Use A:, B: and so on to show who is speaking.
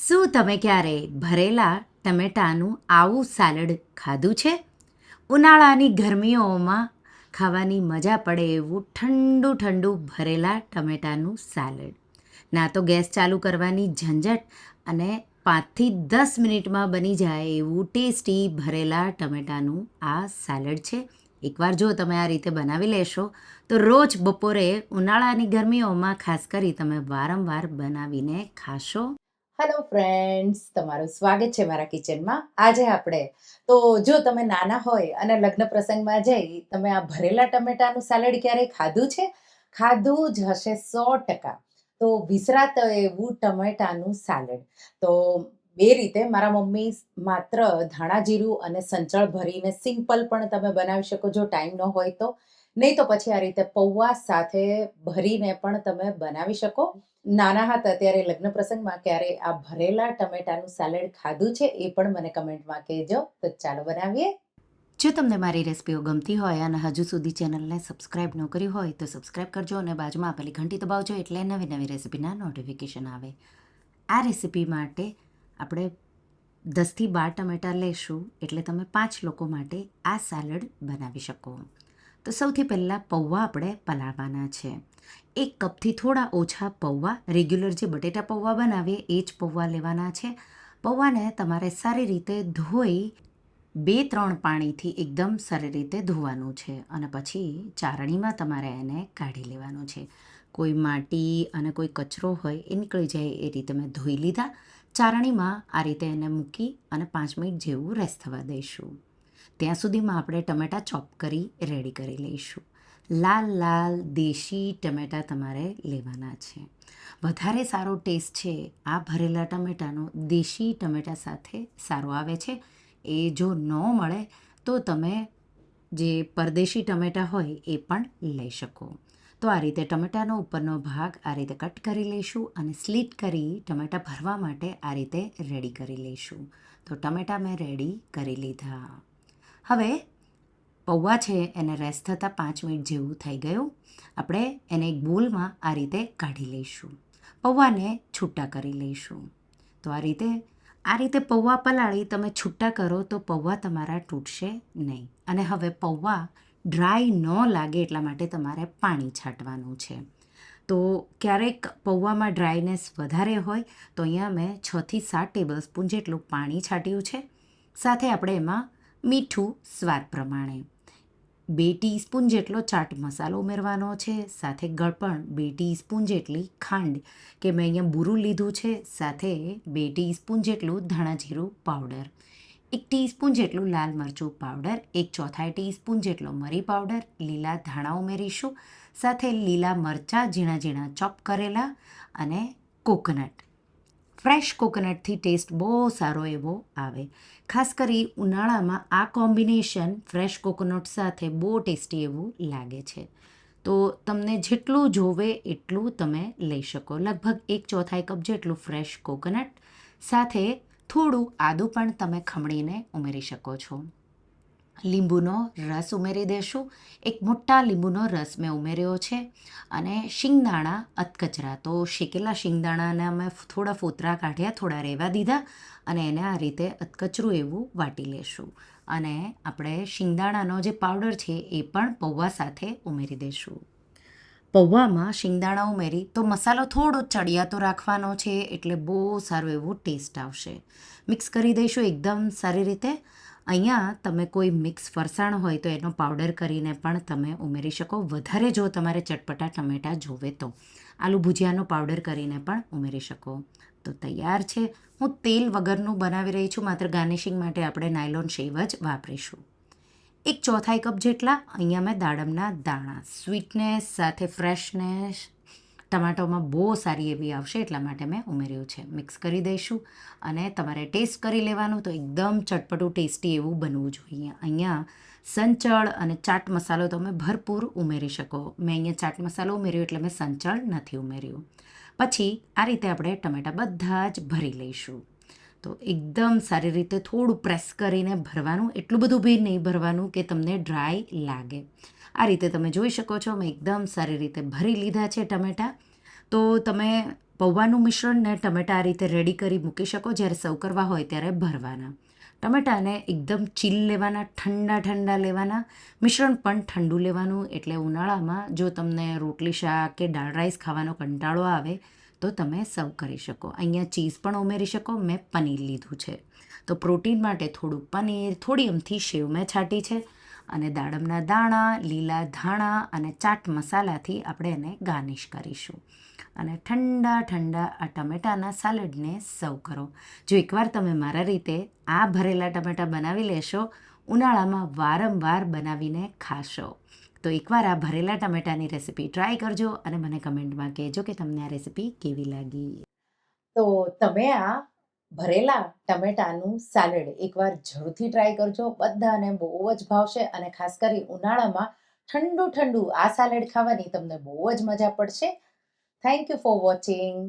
A: શું તમે ક્યારે ભરેલા ટમેટાનું આવું સાલડ ખાધું છે? ઉનાળાની ગરમીઓમાં ખાવાની મજા પડે એવું ઠંડુ ઠંડુ ભરેલા ટમેટાનું સાલડ. ના તો ગેસ ચાલુ કરવાની ઝંઝટ અને 5થી 10 મિનિટમાં બની જાય એવું ટેસ્ટી ભરેલા ટમેટાનું આ સાલડ છે. એકવાર જો તમે આ રીતે બનાવી લેશો તો રોજ બપોરે ઉનાળાની ગરમીઓમાં ખાસ કરી તમે વારંવાર બનાવીને ખાશો. હેલો ફ્રેન્ડ્સ, તમારું સ્વાગત છે મારા કિચનમાં. આજે આપણે જો તમે નાના હોય અને લગ્ન પ્રસંગમાં જઈ તમે આ ભરેલા ટમેટાનું સાલડ ક્યારેય ખાધું છે? ખાધું જ હશે 100%. તો વિસરાત એવું ટમેટાનું સાલડ. તો બે રીતે મારા મમ્મી માત્ર ધાણા જીરું અને સંચળ ભરીને સિમ્પલ પણ તમે બનાવી શકો જો ટાઈમ ન હોય તો. નહીં તો પછી આ રીતે પૌવા સાથે ભરીને પણ તમે બનાવી શકો. નાના હતા ત્યારે લગ્ન પ્રસંગમાં ક્યારે આ ભરેલા ટમેટાનું સાલડ ખાધું છે એ પણ મને કમેન્ટમાં કહેજો. તો ચાલો બનાવીએ. જો તમને મારી રેસિપીઓ ગમતી હોય અને હજુ સુધી ચેનલને સબસ્ક્રાઇબ ન કરી હોય તો સબસ્ક્રાઇબ કરજો અને બાજુમાં આપેલી ઘંટી દબાવજો એટલે નવી નવી રેસિપીના નોટિફિકેશન આવે. આ રેસિપી માટે આપણે 10થી 12 ટમેટાં લેશું એટલે તમે 5 લોકો માટે આ સાલડ બનાવી શકો. તો સૌથી પહેલાં પૌવા આપણે પલાળવાના છે. 1 કપથી થોડા ઓછા પૌવા, રેગ્યુલર જે બટેટા પૌવા બનાવીએ એ જ પૌવા લેવાના છે. પૌવાને તમારે સારી રીતે ધોઈ 2-3 પાણીથી એકદમ સારી રીતે ધોવાનું છે અને પછી ચારણીમાં તમારે એને કાઢી લેવાનું છે. કોઈ માટી અને કોઈ કચરો હોય એ નીકળી જાય એ રીતે મેં ધોઈ લીધા. ચારણીમાં આ રીતે એને મૂકી અને 5 મિનિટ જેવું રેસ્ટ થવા દઈશું. ત્યાં સુધીમાં આપણે ટમેટાં ચોપ કરી રેડી કરી લઈશું. લાલ લાલ દેશી ટમેટાં તમારે લેવાના છે. વધારે સારો ટેસ્ટ છે આ ભરેલા ટમેટાનો દેશી ટમેટાં સાથે સારો આવે છે. એ જો ન મળે તો તમે જે પરદેશી ટમેટાં હોય એ પણ લઈ શકો. તો આ રીતે ટમેટાનો ઉપરનો ભાગ આ રીતે કટ કરી લઈશું અને સ્લીટ કરી ટમેટાં ભરવા માટે આ રીતે રેડી કરી લઈશું. તો ટમેટાં મેં રેડી કરી લીધા. હવે પૌવા છે એને રેસ્ટ થતાં 5 મિનિટ જેવું થઈ ગયું. આપણે એને એક બોલમાં આ રીતે કાઢી લઈશું. પૌવાને છૂટા કરી લઈશું. તો આ રીતે પૌવા પલાળી તમે છૂટા કરો તો પૌવા તમારા તૂટશે નહીં. અને હવે પૌવા ડ્રાય ન લાગે એટલા માટે તમારે પાણી છાંટવાનું છે. તો ક્યારેક પૌવામાં ડ્રાયનેસ વધારે હોય તો અહીંયા મેં 6થી 7 ટેબલ સ્પૂન જેટલું પાણી છાંટ્યું છે. સાથે આપણે એમાં મીઠું સ્વાદ પ્રમાણે 2 ટીસ્પૂન જેટલો ચાટ મસાલો ઉમેરવાનો છે. સાથે ગળપણ 2 ટીસ્પૂન જેટલી ખાંડ કે મેં અહીંયા બુરું લીધું છે. સાથે 2 ટીસ્પૂન જેટલું ધાણા જીરું પાવડર, 1 ટીસ્પૂન જેટલું લાલ મરચું પાવડર, 1/4 ટીસ્પૂન જેટલો મરી પાવડર, લીલા ધાણા ઉમેરીશું. સાથે લીલા મરચાં ઝીણા ઝીણા ચોપ કરેલા અને કોકોનટ. ફ્રેશ કોકોનટથી ટેસ્ટ બહુ સારો એવો આવે. ખાસ કરી ઉનાળામાં આ કોમ્બિનેશન ફ્રેશ કોકોનટ સાથે બહુ ટેસ્ટી એવું લાગે છે. તો તમને જેટલું જોવે એટલું તમે લઈ શકો. લગભગ 1/4 કપ જેટલું ફ્રેશ કોકોનટ. સાથે થોડું આદું પણ તમે ખમણીને ઉમેરી શકો છો. લીંબુનો રસ ઉમેરી દેશું. 1 મોટા લીંબુનો રસ મેં ઉમેર્યો છે. અને શિંગદાણા અધકચરા, તો શેકેલા શિંગદાણાના મેં થોડા ફોતરા કાઢ્યા, થોડા રહેવા દીધા અને એને આ રીતે અધકચરું એવું વાટી લેશું. અને આપણે શિંગદાણાનો જે પાવડર છે એ પણ પૌવા સાથે ઉમેરી દઈશું. પૌવામાં શિંગદાણા ઉમેરી તો મસાલો થોડો ચડિયાતો રાખવાનો છે એટલે બહુ સારો એવો ટેસ્ટ આવશે. મિક્સ કરી દઈશું એકદમ સારી રીતે. અહીંયા તમે કોઈ મિક્સ ફરસાણ હોય તો એનો પાવડર કરીને પણ તમે ઉમેરી શકો. વધારે જો તમારે ચટપટા ટમેટાં જોવે તો આલુ ભુજિયાનો પાવડર કરીને પણ ઉમેરી શકો. તો તૈયાર છે. હું તેલ વગરનું બનાવી રહી છું. માત્ર ગાર્નિશિંગ માટે આપણે નાયલોન શેવ જ વાપરીશું. 1/4 કપ જેટલા અહીંયા મેં દાડમના દાણા. સ્વીટનેસ સાથે ફ્રેશનેસ ટમાટોમાં બહુ સારી એવી આવશે એટલા માટે મેં ઉમેર્યું છે. મિક્સ કરી દઈશું અને તમારે ટેસ્ટ કરી લેવાનું. તો એકદમ ચટપટું ટેસ્ટી એવું બનવું જોઈએ. અહીંયા સંચળ અને ચાટ મસાલો તમે ભરપૂર ઉમેરી શકો. મેં અહીંયા ચાટ મસાલો ઉમેર્યો એટલે મેં સંચળ નથી ઉમેર્યું. પછી આ રીતે આપણે ટમેટાં બધા જ ભરી લઈશું. તો એકદમ સારી રીતે થોડું પ્રેસ કરીને ભરવાનું. એટલું બધું બી નહીં ભરવાનું કે તમને ડ્રાય લાગે. આ રીતે તમે જોઈ શકો છો મેં એકદમ સારી રીતે ભરી લીધા છે ટમેટાં. તો તમે પૌવાનું મિશ્રણ ને ટમેટાં આ રીતે રેડી કરી મૂકી શકો. જ્યારે સર્વ કરવા હોય ત્યારે ભરવાના. ટમેટાને એકદમ ચીલ લેવાના, ઠંડા ઠંડા લેવાના. મિશ્રણ પણ ઠંડુ લેવાનું. એટલે ઉનાળામાં જો તમને રોટલી શાક કે દાળ રાઈસ ખાવાનો કંટાળો આવે તો તમે સર્વ કરી શકો. અહીંયા ચીઝ પણ ઉમેરી શકો. મેં પનીર લીધું છે. તો પ્રોટીન માટે થોડું પનીર, થોડી અમથી સેવ મેં છાંટી છે અને દાડમના દાણા, લીલા ધાણા અને ચાટ મસાલાથી આપણે એને ગાર્નિશ કરીશું. અને ઠંડા ઠંડા આ ટમેટાના સાલડને સર્વ કરો. જો એકવાર તમે મારા રીતે આ ભરેલા ટમેટાં બનાવી લેશો, ઉનાળામાં વારંવાર બનાવીને ખાશો. તો એકવાર આ ભરેલા ટમેટાની રેસીપી ટ્રાય કરજો અને મને કમેન્ટમાં કહેજો કે તમને આ રેસીપી કેવી લાગી. તો તમે આ ભરેલા ટમેટાનું સાલડ એકવાર જરૂરથી ટ્રાય કરજો. બધાને બહુ જ ભાવશે અને ખાસ કરી ઉનાળામાં ઠંડુ ઠંડુ આ સાલડ ખાવાની તમને બહુ જ મજા પડશે. Thank you for watching.